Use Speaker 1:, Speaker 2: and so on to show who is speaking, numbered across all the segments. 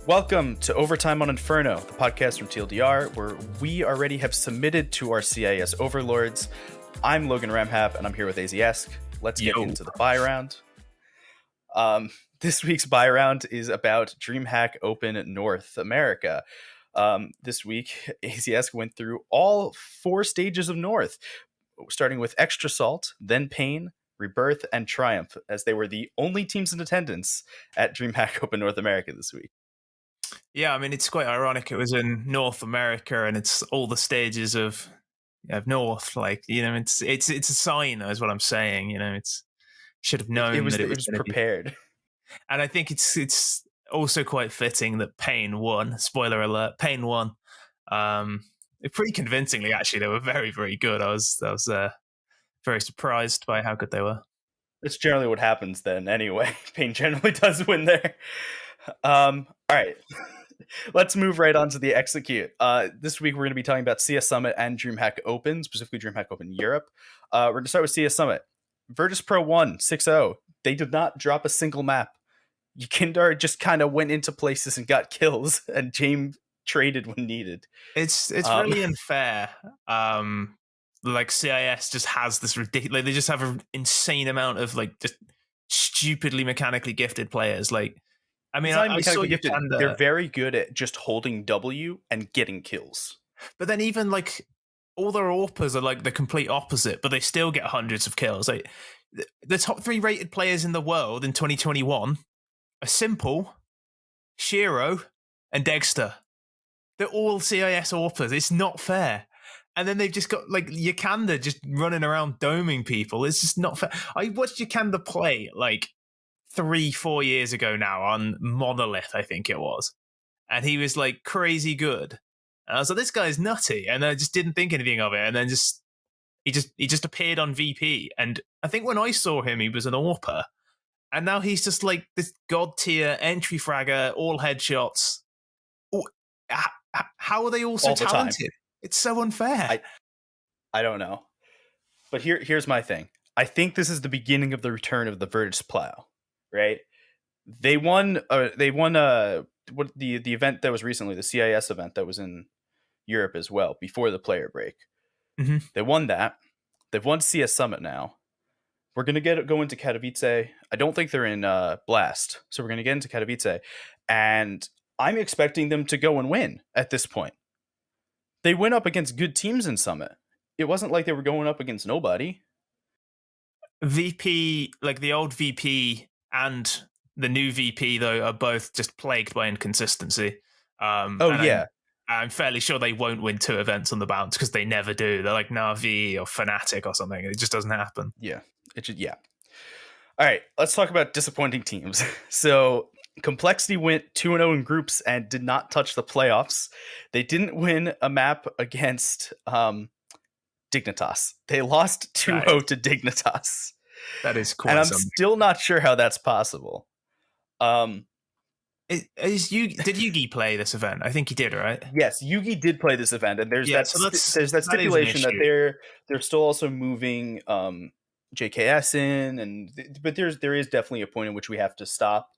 Speaker 1: Welcome to Overtime on Inferno, the podcast from TLDR, where we already have submitted to our CIS Overlords. I'm Logan Ramhap, and I'm here with Aizyesque. Let's get into the buy round. This week's buy round is about Dreamhack Open North America. This week, Aizyesque went through all 4 stages of North, starting with Extra Salt, then Pain, Rebirth, and Triumph, as they were the only teams in attendance at Dreamhack Open North America this week.
Speaker 2: Yeah, I mean, it's quite ironic. It was in North America, and it's all the stages of North. Like, it's a sign, is what I'm saying. It's should have known that it was
Speaker 1: prepared.
Speaker 2: And I think it's also quite fitting that Pain won. Spoiler alert: Pain won. Pretty convincingly, actually. They were very, very good. I was very surprised by how good they were.
Speaker 1: That's generally what happens then. Anyway, Pain generally does win there. All right. Let's move right on to the execute. This week, we're going to be talking about CS Summit and Dreamhack Open, specifically Dreamhack Open Europe. We're going to start with CS Summit. Virtus Pro won 6-0. They did not drop a single map. Yukindar just kind of went into places and got kills, and James traded when needed.
Speaker 2: It's really unfair. Like CIS just has this ridiculous. They just have an insane amount of just stupidly mechanically gifted players. I mean, I saw Yukindar.
Speaker 1: They're very good at just holding W and getting kills.
Speaker 2: But then even all their AWPers are the complete opposite, but they still get hundreds of kills. The top 3 rated players in the world in 2021 are Simple, Shiro, and Dexter. They're all CIS AWPers. It's not fair. And then they've just got Yukindar just running around doming people. It's just not fair. I watched Yukindar play 3-4 years ago now on Monolith, I think it was. And he was crazy good. And I was like, this guy's nutty. And I just didn't think anything of it. And then he just appeared on VP. And I think when I saw him, he was an AWPer. And now he's just this god tier entry fragger, all headshots. How are they all so talented? It's so unfair.
Speaker 1: I don't know. But here's my thing. I think this is the beginning of the return of the Virtus Plow. Right, they won the event that was recently, the CIS event that was in Europe as well before the player break.
Speaker 2: Mm-hmm.
Speaker 1: They won that. They've won CS Summit now. We're gonna go into Katowice. I don't think they're in Blast, so we're gonna get into Katowice, and I'm expecting them to go and win at this point. They went up against good teams in Summit. It wasn't like they were going up against nobody.
Speaker 2: VP, the old VP and the new VP, though, are both just plagued by inconsistency. I'm fairly sure they won't win 2 events on the bounce because they never do. They're like Na'Vi or Fnatic or something. It just doesn't happen.
Speaker 1: Yeah. All right, let's talk about disappointing teams. So Complexity went 2-0 in groups and did not touch the playoffs. They didn't win a map against Dignitas. They lost 2-0 to Dignitas.
Speaker 2: That is quite
Speaker 1: and I'm
Speaker 2: something.
Speaker 1: Still not sure how that's possible.
Speaker 2: Did Yugi play this event? I think he did, right?
Speaker 1: Yes, Yugi did play this event, and there's that stipulation that they're still also moving JKS in, but there is definitely a point in which we have to stop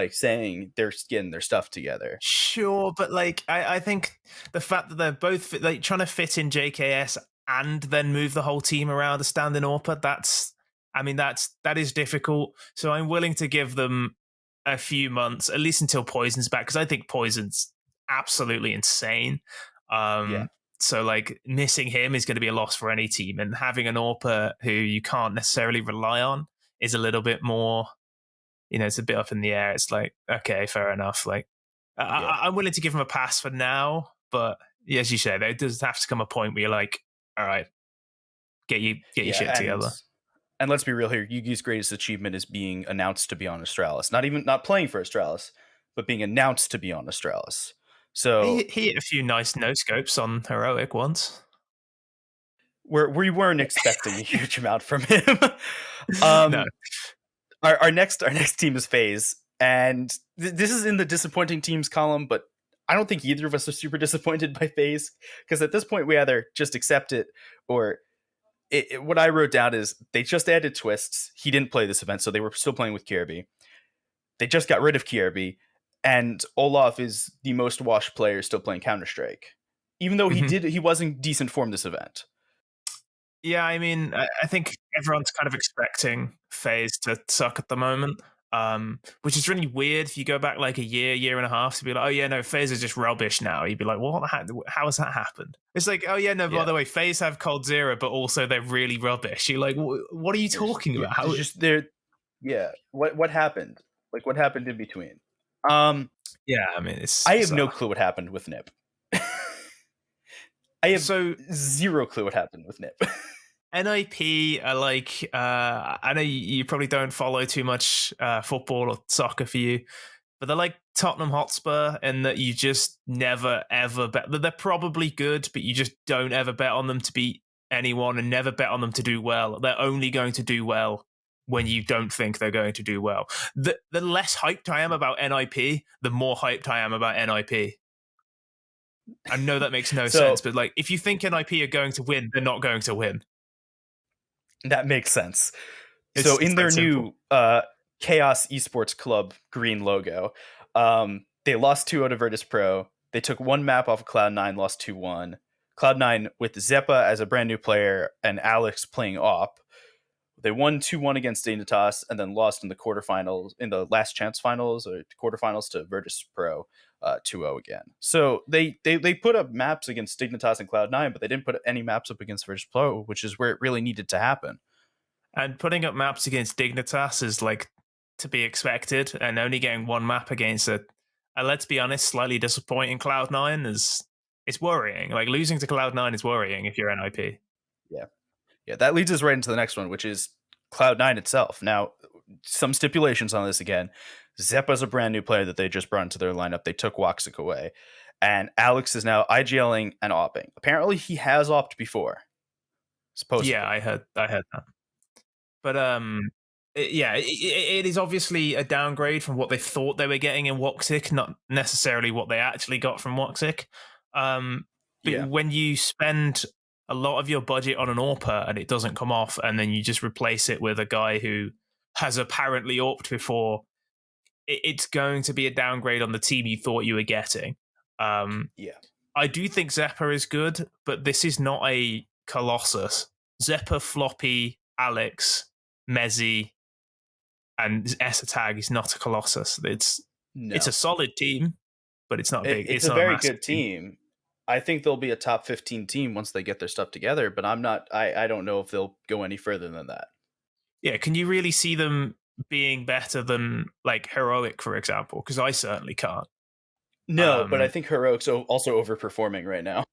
Speaker 1: saying they're getting their stuff together.
Speaker 2: Sure, but I think the fact that they're both trying to fit in JKS and then move the whole team around a standing AWPer, that is difficult. So I'm willing to give them a few months, at least until Poison's back, because I think Poison's absolutely insane. So missing him is going to be a loss for any team, and having an AWPer who you can't necessarily rely on is a little bit more, it's a bit up in the air. It's okay, fair enough. I'm willing to give him a pass for now, but as you say, there does have to come a point where you're all right, get your shit together.
Speaker 1: And let's be real here. Yugi's greatest achievement is being announced to be on Astralis. Not playing for Astralis, but being announced to be on Astralis. So
Speaker 2: he hit a few nice no scopes on Heroic once.
Speaker 1: We weren't expecting a huge amount from him. No. Our next team is FaZe, and this is in the disappointing teams column, but I don't think either of us are super disappointed by FaZe, because at this point we either just accept it or what I wrote down is they just added Twists. He didn't play this event, so they were still playing with Kjaerbye. They just got rid of Kjaerbye, and Olaf is the most washed player still playing Counter-Strike, even though
Speaker 2: Mhm.
Speaker 1: he was in decent form this event.
Speaker 2: Yeah, I mean, I think everyone's kind of expecting FaZe to suck at the moment, which is really weird. If you go back like a year and a half to be like, oh yeah, no, FaZe is just rubbish now. You'd be like, well, how has that happened? It's like, oh yeah, no, by
Speaker 1: Yeah,
Speaker 2: the way, FaZe have Cold Zero, but also they're really rubbish. You're like, what are you talking about?
Speaker 1: there's just there. Yeah, what happened? Like what happened in between? Um,
Speaker 2: Yeah, I mean, it's
Speaker 1: I have no
Speaker 2: bizarre.
Speaker 1: clue what happened with Nip. I have
Speaker 2: So
Speaker 1: zero clue what happened with Nip.
Speaker 2: NIP are like, I know you probably don't follow too much football or soccer for you, but they're like Tottenham Hotspur in that you just never ever bet. They're probably good, but you just don't ever bet on them to beat anyone and never bet on them to do well. They're only going to do well when you don't think they're going to do well. The less hyped I am about NIP, the more hyped I am about NIP. I know that makes no sense,
Speaker 1: So
Speaker 2: but like if you think NIP are going to win, they're not going to win.
Speaker 1: that makes sense. So
Speaker 2: It's
Speaker 1: in their
Speaker 2: that simple.
Speaker 1: new Chaos Esports Club green logo, they lost 2-0 to Virtus Pro. They took one map off of Cloud9, lost 2-1. Cloud9 with Zeppa as a brand new player and Alex playing op. They won 2-1 against Dignitas and then lost in the quarterfinals, in the last chance finals or quarterfinals to Virtus Pro 2-0 again. So they put up maps against Dignitas and Cloud9, but they didn't put any maps up against Virtus Pro, which is where it really needed to happen.
Speaker 2: And putting up maps against Dignitas is like to be expected, and only getting one map against let's be honest, slightly disappointing Cloud9 is it's worrying. Like losing to Cloud9 is worrying if you're NIP.
Speaker 1: Yeah. Yeah, that leads us right into the next one, which is Cloud9 itself. Now, some stipulations on this again. Zeppa's a brand new player that they just brought into their lineup. They took Waxic away. And Alex is now IGLing and opping. Apparently, he has opt before,
Speaker 2: Yeah,
Speaker 1: supposedly.
Speaker 2: I heard that. But it is obviously a downgrade from what they thought they were getting in Woxic, not necessarily what they actually got from Woxic. But
Speaker 1: Yeah.
Speaker 2: when you spend a lot of your budget on an AWPer and it doesn't come off, and then you just replace it with a guy who has apparently AWPed before, it's going to be a downgrade on the team you thought you were getting. Um,
Speaker 1: Yeah.
Speaker 2: I do think Zeppa is good, but this is not a Colossus. Zeppa, Floppy, Alex, Mezzi, and S tag is not a Colossus. It's a
Speaker 1: No.
Speaker 2: solid team, but it's not big.
Speaker 1: It's
Speaker 2: It's
Speaker 1: a
Speaker 2: not a
Speaker 1: very
Speaker 2: massive
Speaker 1: good
Speaker 2: team.
Speaker 1: team. I think they'll be a top 15 team once they get their stuff together, but I don't know if they'll go any further than that.
Speaker 2: Yeah, can you really see them being better than like Heroic, for example? Because I certainly can't.
Speaker 1: No, but I
Speaker 2: Um,
Speaker 1: think Heroic's also overperforming right now.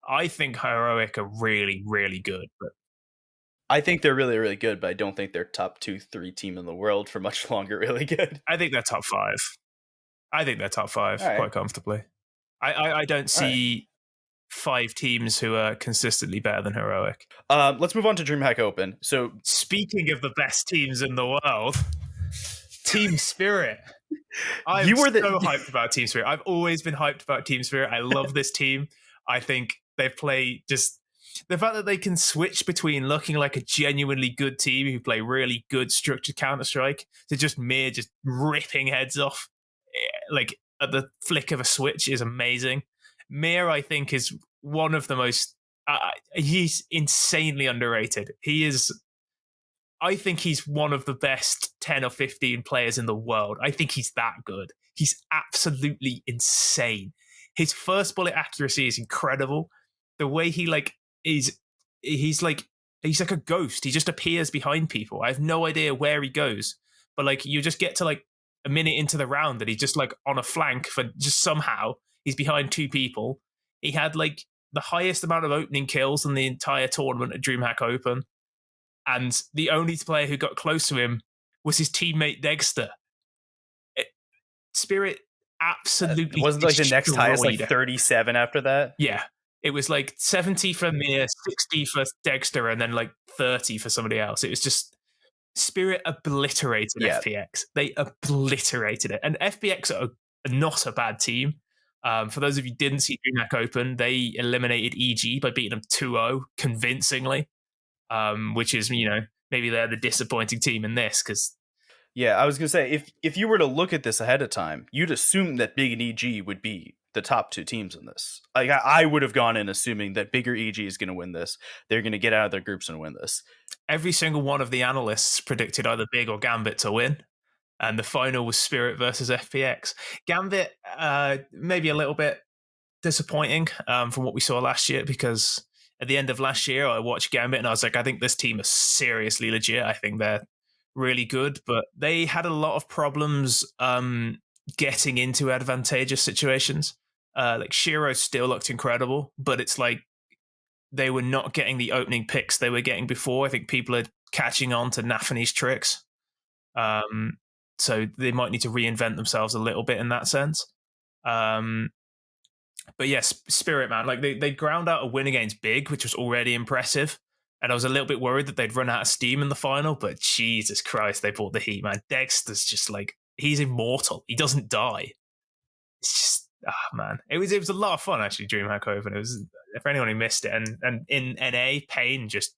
Speaker 2: I think Heroic are really, really good, but
Speaker 1: I think they're really, really good, but I don't think they're top 2, 3 team in the world for much longer. Really good.
Speaker 2: I think they're top five. I think they're top
Speaker 1: All
Speaker 2: five
Speaker 1: right,
Speaker 2: quite comfortably. I don't
Speaker 1: all right.
Speaker 2: see five teams who are consistently better than Heroic.
Speaker 1: Let's move on to DreamHack Open. So
Speaker 2: Speaking of the best teams in the world, Team Spirit. I'm
Speaker 1: you were
Speaker 2: so
Speaker 1: the
Speaker 2: hyped about Team Spirit. I've always been hyped about Team Spirit. I love this team. I think they play just the fact that they can switch between looking like a genuinely good team who play really good structured Counter Strike to just mere just ripping heads off, like at the flick of a switch is amazing. Mir, I think, is one of the most. He's insanely underrated. He is. I think he's one of the best 10 or 15 players in the world. I think he's that good. He's absolutely insane. His first bullet accuracy is incredible. The way he like is he's like he's like a ghost. He just appears behind people. I have no idea where he goes. But like you just get to like a minute into the round that he's just like on a flank for just somehow he's behind two people. He had like the highest amount of opening kills in the entire tournament at DreamHack Open, and the only player who got close to him was his teammate Dexter. Spirit absolutely
Speaker 1: wasn't like the next highest like
Speaker 2: destroyed.
Speaker 1: 37 after that.
Speaker 2: Yeah, it was like 70 for Mir, 60 for Dexter, and then like 30 for somebody else. It was just Spirit obliterated
Speaker 1: Yeah,
Speaker 2: FPX. They obliterated it, and FPX are not a bad team. For those of you who didn't see DreamHack Open, they eliminated EG by beating them 2-0 convincingly, which is, maybe they're the disappointing team in this because
Speaker 1: Yeah, I was gonna say if you were to look at this ahead of time, you'd assume that Big and EG would be the top two teams in this. Like I would have gone in assuming that Big or EG is going to win this. They're going to get out of their groups and win this.
Speaker 2: Every single one of the analysts predicted either Big or Gambit to win, and the final was Spirit versus FPX. Gambit, maybe a little bit disappointing from what we saw last year, because at the end of last year, I watched Gambit and I was like, I think this team is seriously legit. I think they're really good, but they had a lot of problems getting into advantageous situations. Like Shiro still looked incredible, but it's like they were not getting the opening picks they were getting before. I think people are catching on to Nafany's tricks. So they might need to reinvent themselves a little bit in that sense. But yes, Spirit, man, like they ground out a win against Big, which was already impressive. And I was a little bit worried that they'd run out of steam in the final, but Jesus Christ, they brought the heat, man. Dexter's just like, he's immortal. He doesn't die. It's just, man. It was a lot of fun, actually, Dreamhack Open. It was, for anyone who missed it. And in NA, Pain just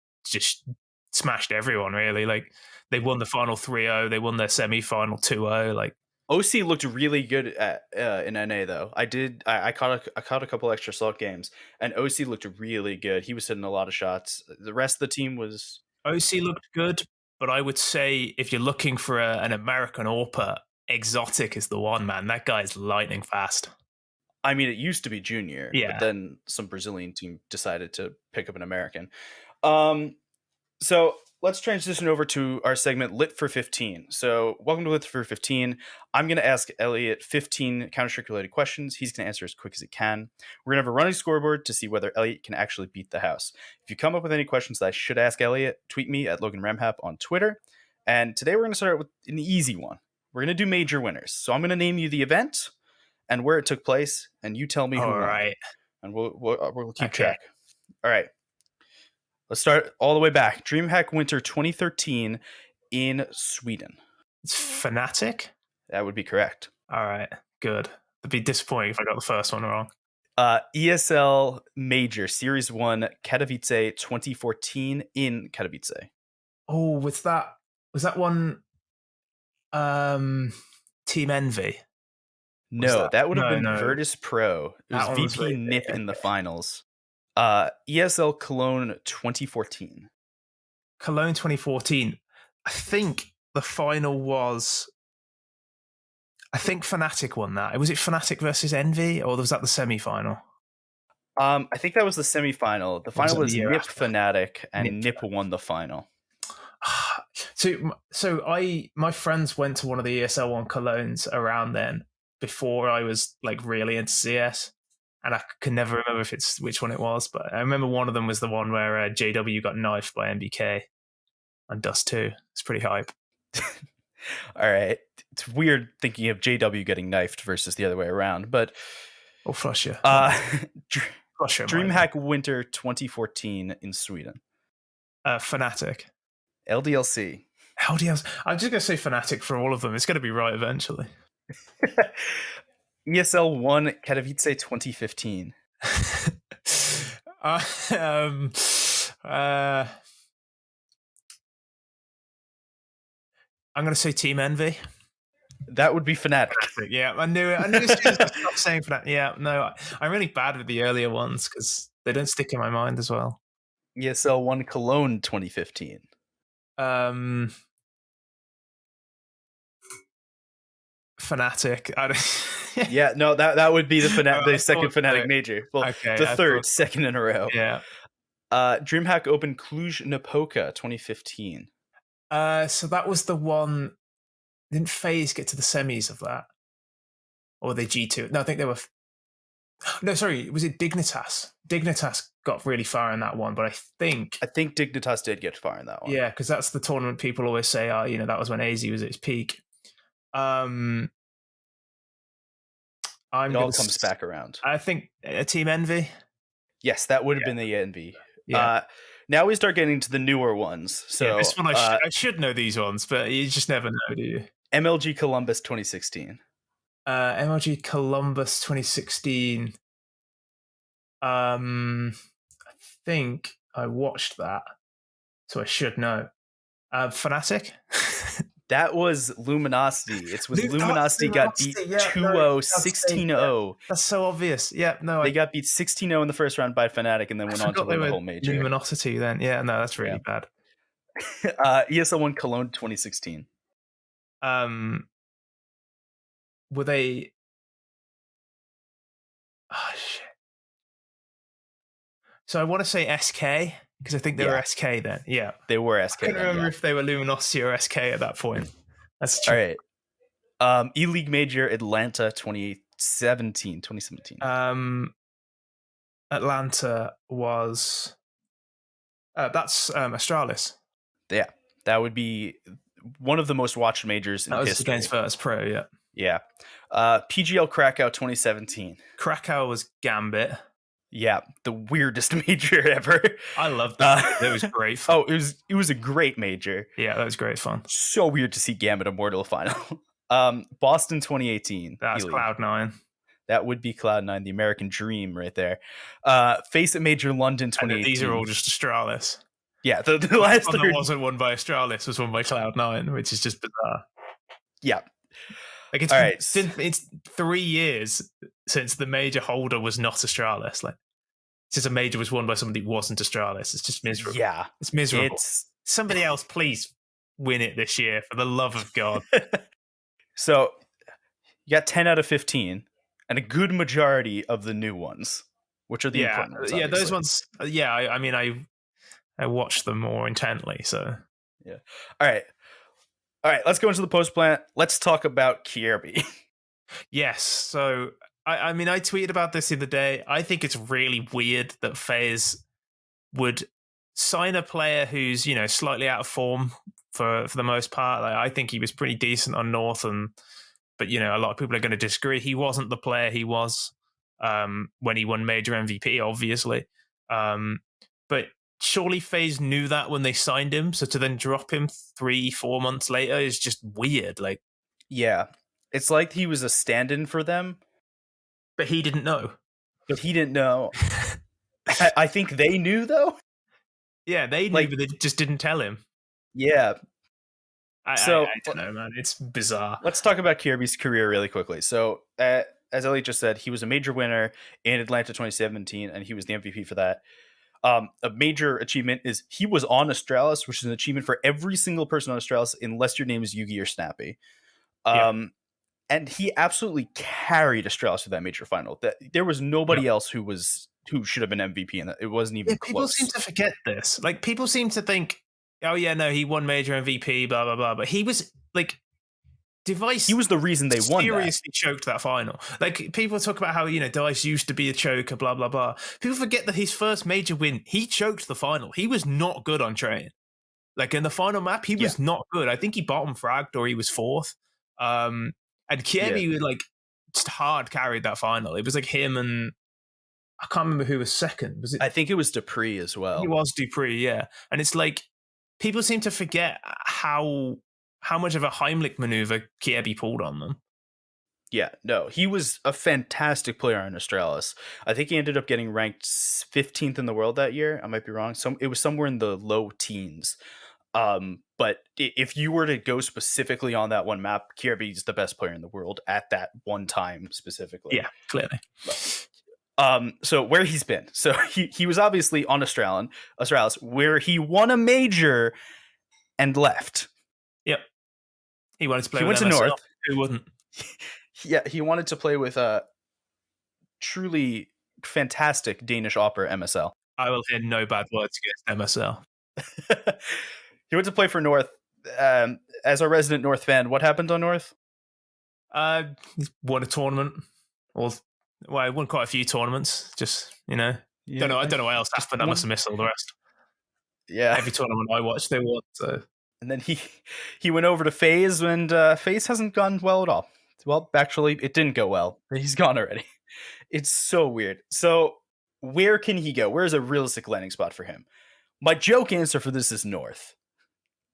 Speaker 2: smashed everyone, really. Like, they won the final 3-0. They won their semi-final 2-0. Like,
Speaker 1: OC looked really good at in NA though. I caught a couple extra slot games, and OC looked really good. He was hitting a lot of shots. The rest of the team was
Speaker 2: OC looked good, but I would say if you're looking for an American AWPer, Exotic is the one, man. That guy's lightning fast.
Speaker 1: I mean, it used to be Junior,
Speaker 2: Yeah.
Speaker 1: but then some Brazilian team decided to pick up an American. So let's transition over to our segment Lit for 15. So welcome to Lit for 15. I'm going to ask Elliot 15 Counter-Strike related questions. He's going to answer as quick as he can. We're going to have a running scoreboard to see whether Elliot can actually beat the house. If you come up with any questions that I should ask Elliot, tweet me at Logan Ramhap on Twitter. And today we're going to start with an easy one. We're going to do major winners. So I'm going to name you the event and where it took place, and you tell me who won.
Speaker 2: All right.
Speaker 1: And we'll keep track. All right. Let's start all the way back. Dreamhack Winter 2013 in Sweden.
Speaker 2: It's Fnatic?
Speaker 1: That would be correct.
Speaker 2: All right, good. It'd be disappointing if I got the first one wrong.
Speaker 1: ESL Major Series 1 Katowice 2014 in Katowice.
Speaker 2: Oh, was that one Team Envy?
Speaker 1: No, that would have been Virtus Pro. It was VP really Nip in the finals. ESL Cologne 2014.
Speaker 2: Cologne 2014. I think the final was... I think Fnatic won that. Was it Fnatic versus Envy, or was that the semi-final?
Speaker 1: I think that was the semi-final. The final was Nip Fnatic, and Nip won the final.
Speaker 2: So my friends went to one of the ESL One Colognes around then, before I was like really into CS, and I can never remember which one it was, but I remember one of them was the one where JW got knifed by MBK on Dust 2. It's pretty hype.
Speaker 1: All right. It's weird thinking of JW getting knifed versus the other way around, but
Speaker 2: I'll flush you.
Speaker 1: Dreamhack Winter 2014 in Sweden.
Speaker 2: Fnatic.
Speaker 1: LDLC.
Speaker 2: I'm just going to say Fnatic for all of them. It's going to be right eventually.
Speaker 1: ESL 1 Katowice 2015.
Speaker 2: I'm going to say Team Envy.
Speaker 1: That would be Fnatic.
Speaker 2: Yeah, I knew it. I knew as soon as I stopped saying Fnatic. Yeah, no, I'm really bad with the earlier ones because they don't stick in my mind as well.
Speaker 1: ESL 1 Cologne 2015.
Speaker 2: Fnatic.
Speaker 1: Yeah, no, that would be the second Fnatic major. Well, the second in a row.
Speaker 2: Yeah.
Speaker 1: Dreamhack Open Cluj-Napoca 2015.
Speaker 2: So that was the one. Didn't FaZe get to the semis of that? Or were they G2? No, I think they were... No, sorry, was it Dignitas? Dignitas got really far in that one, but I think
Speaker 1: Dignitas did get far in that one.
Speaker 2: Yeah, because that's the tournament people always say, that was when AZ was at its peak.
Speaker 1: It all comes back around.
Speaker 2: I think a Team Envy.
Speaker 1: Yes, that would have been the Envy. Yeah. Now we start getting to the newer ones. So
Speaker 2: this one I should know these ones, but you just never know, do you?
Speaker 1: MLG Columbus 2016.
Speaker 2: MLG Columbus 2016. I think I watched that, so I should know. Fnatic.
Speaker 1: That was Luminosity. It's with
Speaker 2: That's
Speaker 1: Luminosity got beat
Speaker 2: Luminosity, yeah,
Speaker 1: 2-0,
Speaker 2: that's fake, yeah.
Speaker 1: 16-0.
Speaker 2: That's so obvious. Yeah, no,
Speaker 1: They
Speaker 2: I
Speaker 1: got beat 16-0 in the first round by Fnatic and then went on to
Speaker 2: forgot they
Speaker 1: win the
Speaker 2: were
Speaker 1: whole major.
Speaker 2: Luminosity then. Yeah, no, that's really
Speaker 1: Yeah.
Speaker 2: bad.
Speaker 1: ESL won Cologne 2016.
Speaker 2: Were they? Oh shit. So I want to say SK because I think they were SK then. Yeah,
Speaker 1: They were SK.
Speaker 2: I can't
Speaker 1: then,
Speaker 2: remember
Speaker 1: yeah.
Speaker 2: if they were Luminosity or SK at that point. That's
Speaker 1: All
Speaker 2: true.
Speaker 1: right. E-League Major Atlanta 2017.
Speaker 2: Atlanta was that's Astralis.
Speaker 1: Yeah, that would be one of the most watched majors in
Speaker 2: That was
Speaker 1: history.
Speaker 2: against Virtus Pro, yeah.
Speaker 1: Yeah. PGL Krakow 2017.
Speaker 2: Krakow was Gambit.
Speaker 1: Yeah, the weirdest major ever.
Speaker 2: I loved that. It was great fun.
Speaker 1: Oh, it was a great major.
Speaker 2: Yeah, that was great fun.
Speaker 1: So weird to see Gambit Immortal final. Boston 2018.
Speaker 2: That's
Speaker 1: E-League.
Speaker 2: Cloud9.
Speaker 1: That would be Cloud9, the American dream right there. Face It Major London 2018.
Speaker 2: These are all just Astralis.
Speaker 1: Yeah, the last
Speaker 2: one
Speaker 1: third
Speaker 2: that wasn't won by Astralis was won by Cloud9, which is just bizarre.
Speaker 1: Yeah.
Speaker 2: Like it's 3 years since the major holder was not Astralis. Like since a major was won by somebody who wasn't Astralis. It's just miserable.
Speaker 1: Yeah.
Speaker 2: It's miserable. Somebody else, please win it this year, for the love of God.
Speaker 1: So you got 10 out of 15, and a good majority of the new ones, which are the important ones.
Speaker 2: Yeah, those ones. Yeah, I mean, I watched them more intently. So
Speaker 1: yeah. All right. Let's go into the post plant. Let's talk about Kjaerbye.
Speaker 2: Yes. So I mean, I tweeted about this the other day. I think it's really weird that FaZe would sign a player who's slightly out of form for the most part. Like, I think he was pretty decent on North, but a lot of people are going to disagree. He wasn't the player he was when he won major MVP, obviously. But surely FaZe knew that when they signed him. So to then drop him 3-4 months later is just weird. Like,
Speaker 1: yeah, it's like he was a stand-in for them,
Speaker 2: but he didn't know.
Speaker 1: I think they knew though.
Speaker 2: Yeah, they knew, but they just didn't tell him.
Speaker 1: Yeah.
Speaker 2: I don't know, man. It's bizarre.
Speaker 1: Let's talk about Kjaerbye's career really quickly. So, as Elliot just said, he was a major winner in Atlanta 2017, and he was the MVP for that. A major achievement is he was on Astralis, which is an achievement for every single person on Astralis, unless your name is Yugi or Snappy. And he absolutely carried Astralis to that major final. That there was nobody else who should have been MVP, and it wasn't even close.
Speaker 2: People seem to forget this. Like, people seem to think, oh yeah, no, he won major MVP, blah blah blah. But he was like, Device.
Speaker 1: He was the reason they won.
Speaker 2: Seriously choked that final. Like, people talk about how Device used to be a choker, blah blah blah. People forget that his first major win, he choked the final. He was not good on train. Like, in the final map, he was not good. I think he bottom fragged or he was fourth. And Kjaerbye like just hard carried that final. It was like him and I can't remember who was second. Was it?
Speaker 1: I think it was Dupree as well.
Speaker 2: He was Dupree, yeah. And it's like people seem to forget how much of a Heimlich maneuver Kjaerbye pulled on them.
Speaker 1: Yeah, no, he was a fantastic player on Astralis. I think he ended up getting ranked 15th in the world that year. I might be wrong. It was somewhere in the low teens. But if you were to go specifically on that one map, Kjaerbye is the best player in the world at that one time specifically.
Speaker 2: Yeah, clearly.
Speaker 1: So where he's been. So he was obviously on Astralis, where he won a major and left.
Speaker 2: Yep. He wanted to play
Speaker 1: with
Speaker 2: went
Speaker 1: MSL.
Speaker 2: To North. Who wouldn't?
Speaker 1: Yeah, he wanted to play with a truly fantastic Danish opera MSL.
Speaker 2: I will hear no bad words against MSL.
Speaker 1: He went to play for North. As a resident North fan, what happened on North?
Speaker 2: He won a tournament. Well, I won quite a few tournaments. Just
Speaker 1: Yeah.
Speaker 2: Don't know what else happened. I must have missed all the rest.
Speaker 1: Yeah,
Speaker 2: every tournament I watched, they won. So.
Speaker 1: And then he went over to FaZe, and FaZe hasn't gone well at all. Well, actually, it didn't go well. He's gone already. It's so weird. So where can he go? Where is a realistic landing spot for him? My joke answer for this is North.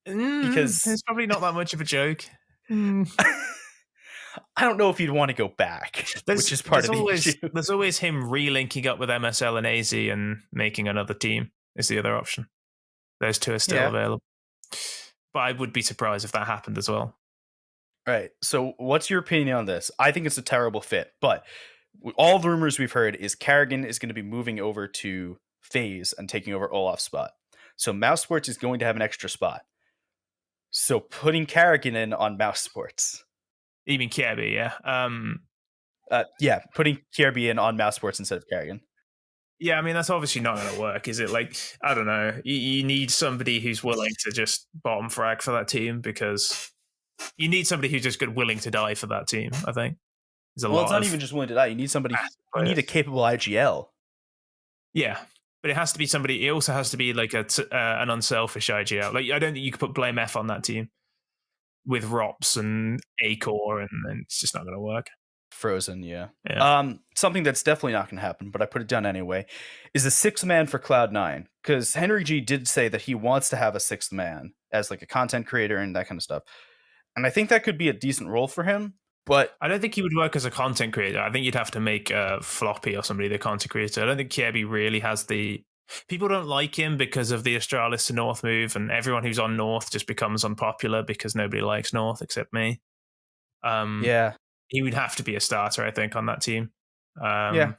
Speaker 1: Because
Speaker 2: it's probably not that much of a joke.
Speaker 1: I don't know if he'd want to go back, which is part of the issue.
Speaker 2: There's always him relinking up with MSL and AZ and making another team is the other option. Those two are still available. but I would be surprised if that happened as well.
Speaker 1: Right. So, what's your opinion on this? I think it's a terrible fit, but all the rumors we've heard is Carrigan is going to be moving over to FaZe and taking over Olaf's spot. So, Mouse Sports is going to have an extra spot. So, putting Carrigan in on Mouse Sports.
Speaker 2: You mean Kjaerbye,
Speaker 1: Yeah, putting Kjaerbye in on Mouse Sports instead of Carrigan.
Speaker 2: Yeah, I mean, that's obviously not going to work, is it? Like, I don't know. You need somebody who's willing to just bottom frag for that team, because you need somebody who's just willing to die for that team, I think. There's a
Speaker 1: Well,
Speaker 2: lot
Speaker 1: it's not
Speaker 2: of
Speaker 1: even just willing to die. You need somebody, you need a
Speaker 2: players.
Speaker 1: capable IGL.
Speaker 2: Yeah, but it has to be somebody. It also has to be like an unselfish IGL. Like, I don't think you could put Blame F on that team with Rops and Acor, and it's just not going to work.
Speaker 1: Frozen, yeah.
Speaker 2: Yeah.
Speaker 1: Something that's definitely not going to happen, but I put it down anyway, is a sixth man for Cloud9. Because Henry G did say that he wants to have a sixth man as like a content creator and that kind of stuff. And I think that could be a decent role for him. But
Speaker 2: I don't think he would work as a content creator. I think you'd have to make Floppy or somebody the content creator. I don't think Kjaerbye really has the... People don't like him because of the Astralis to North move, and everyone who's on North just becomes unpopular because nobody likes North except me.
Speaker 1: Yeah.
Speaker 2: He would have to be a starter, I think, on that team.
Speaker 1: Yeah.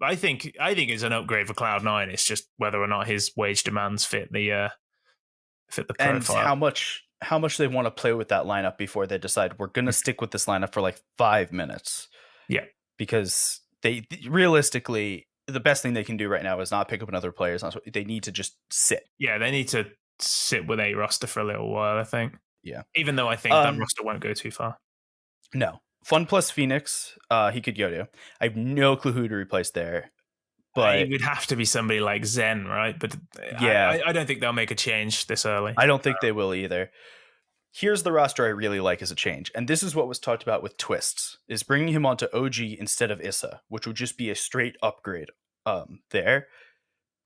Speaker 2: I think it's an upgrade for Cloud9. It's just whether or not his wage demands fit the profile.
Speaker 1: And how much they want to play with that lineup before they decide we're going to stick with this lineup for like 5 minutes.
Speaker 2: Yeah.
Speaker 1: Because they realistically, the best thing they can do right now is not pick up another player. They need to just sit.
Speaker 2: Yeah, they need to sit with a roster for a little while, I think.
Speaker 1: Yeah.
Speaker 2: Even though I think that roster won't go too far.
Speaker 1: No. Fun plus Phoenix, he could go to. I have no clue who to replace there. But
Speaker 2: it would have to be somebody like Zen, right? But
Speaker 1: yeah,
Speaker 2: I don't think they'll make a change this early.
Speaker 1: I don't think they will either. Here's the roster I really like as a change, and this is what was talked about with Twists, is bringing him onto OG instead of Issa, which would just be a straight upgrade there.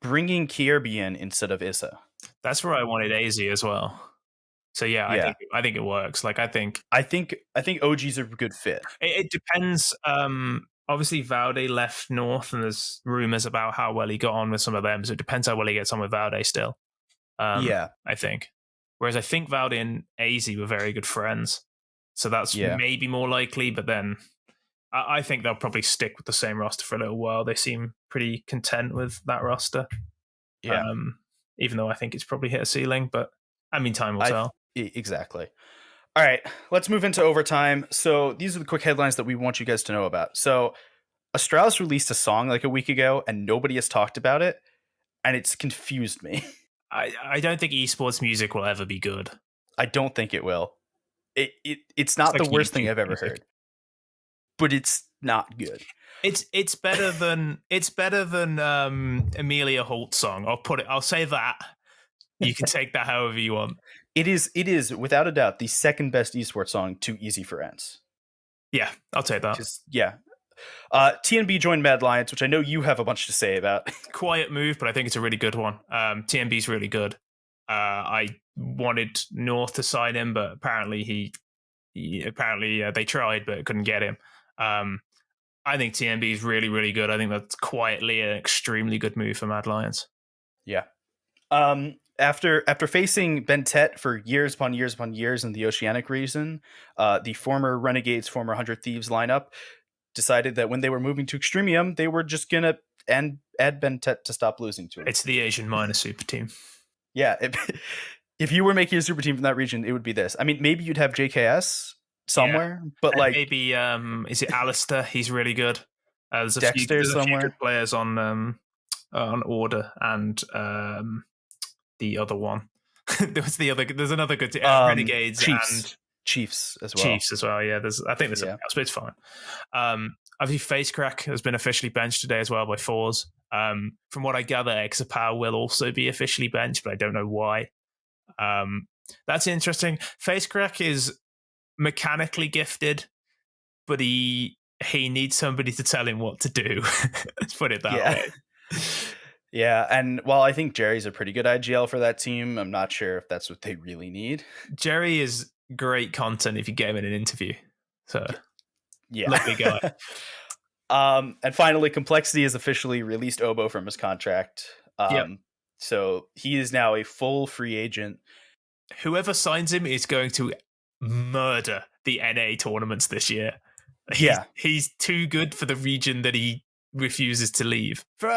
Speaker 1: Bringing Kjaerbye in instead of Issa.
Speaker 2: That's where I wanted AZ as well. So yeah, I think it works. Like I think
Speaker 1: OG's a good fit.
Speaker 2: It depends. Obviously, Valde left North, and there's rumors about how well he got on with some of them. So it depends how well he gets on with Valde still. I think. Whereas I think Valde and AZ were very good friends, so that's maybe more likely. But then I think they'll probably stick with the same roster for a little while. They seem pretty content with that roster.
Speaker 1: Yeah.
Speaker 2: Even though I think it's probably hit a ceiling, but I mean, time will tell.
Speaker 1: Exactly. All right, let's move into overtime. So these are the quick headlines that we want you guys to know about. So Astralis released a song like a week ago, and nobody has talked about it, and it's confused me.
Speaker 2: I don't think esports music will ever be good.
Speaker 1: I don't think it will. It's not the worst thing I've ever heard, but it's not good.
Speaker 2: It's better than Amelia Holt's song. I'll say that. You can take that however you want.
Speaker 1: It is without a doubt the second best esports song to Easy for Ends.
Speaker 2: Yeah, I'll take that.
Speaker 1: Yeah. TNB joined Mad Lions, which I know you have a bunch to say about.
Speaker 2: Quiet move, but I think it's a really good one. TNB's really good. I wanted North to sign him, but apparently they tried but couldn't get him. I think TNB is really, really good. I think that's quietly an extremely good move for Mad Lions.
Speaker 1: Yeah. After facing Bentet for years upon years upon years in the Oceanic region, the former Renegades, former 100 Thieves lineup decided that when they were moving to Extremium, they were just going to add Bentet to stop losing to him.
Speaker 2: It's the Asian minor super team.
Speaker 1: Yeah. If you were making a super team from that region, it would be this. I mean, maybe you'd have JKS somewhere, but and like
Speaker 2: maybe is it Alistair? He's really good. There's a
Speaker 1: Dexter
Speaker 2: few
Speaker 1: somewhere.
Speaker 2: Good players on Order and the other one. There's another good team. Renegades and
Speaker 1: Chiefs as well.
Speaker 2: Chiefs as well. Yeah, I think there's something else, but it's fine. Obviously, FaZe has been officially benched today as well by Fours. From what I gather, Exapower will also be officially benched, but I don't know why. That's interesting. FaZe is mechanically gifted, but he needs somebody to tell him what to do. Let's put it that way.
Speaker 1: Yeah, and while I think Jerry's a pretty good IGL for that team, I'm not sure if that's what they really need.
Speaker 2: Jerry is great content if you get him in an interview. So,
Speaker 1: yeah.
Speaker 2: Lovely guy.
Speaker 1: And finally, Complexity has officially released Obo from his contract. So he is now a full free agent.
Speaker 2: whoever signs him is going to murder the NA tournaments this year. He's too good for the region that he refuses to leave for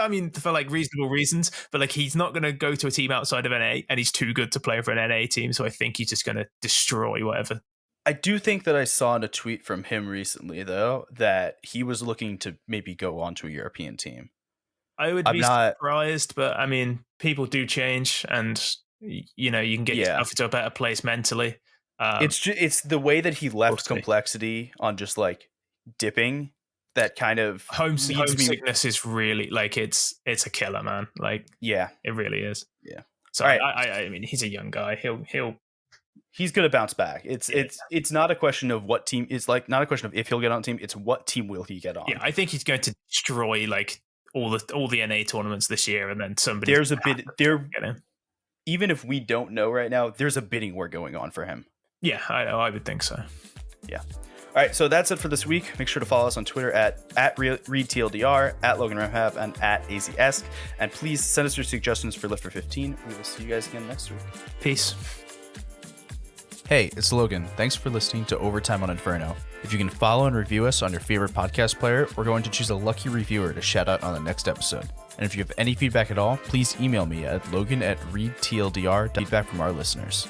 Speaker 2: like reasonable reasons, but like he's not going to go to a team outside of NA, and he's too good to play for an NA team. So I think he's just going to destroy whatever.
Speaker 1: I do think that I saw in a tweet from him recently, though, that he was looking to maybe go on to a European team.
Speaker 2: I would be surprised, but I mean, people do change, and you can get yourself into a better place mentally.
Speaker 1: It's the way that he left Complexity on just like dipping that kind of
Speaker 2: homesickness is really like it's a killer, man. Like it really is.
Speaker 1: Yeah.
Speaker 2: So I mean, he's a young guy.
Speaker 1: He's gonna bounce back. It's not a question of what team. It's like not a question of if he'll get on the team. It's what team will he get on.
Speaker 2: Yeah, I think he's going to destroy like all the NA tournaments this year, and then somebody.
Speaker 1: There's a bid there. Even if we don't know right now, there's a bidding war going on for him.
Speaker 2: Yeah, I would think so.
Speaker 1: Yeah. All right, so that's it for this week. Make sure to follow us on Twitter at ReadTLDR, at Logan Ramhap, and at Aizyesque. And please send us your suggestions for Lift for 15. We will see you guys again next week.
Speaker 2: Peace.
Speaker 1: Hey, it's Logan. Thanks for listening to Overtime on Inferno. If you can follow and review us on your favorite podcast player, we're going to choose a lucky reviewer to shout out on the next episode. And if you have any feedback at all, please email me at logan@readtldr. Feedback from our listeners.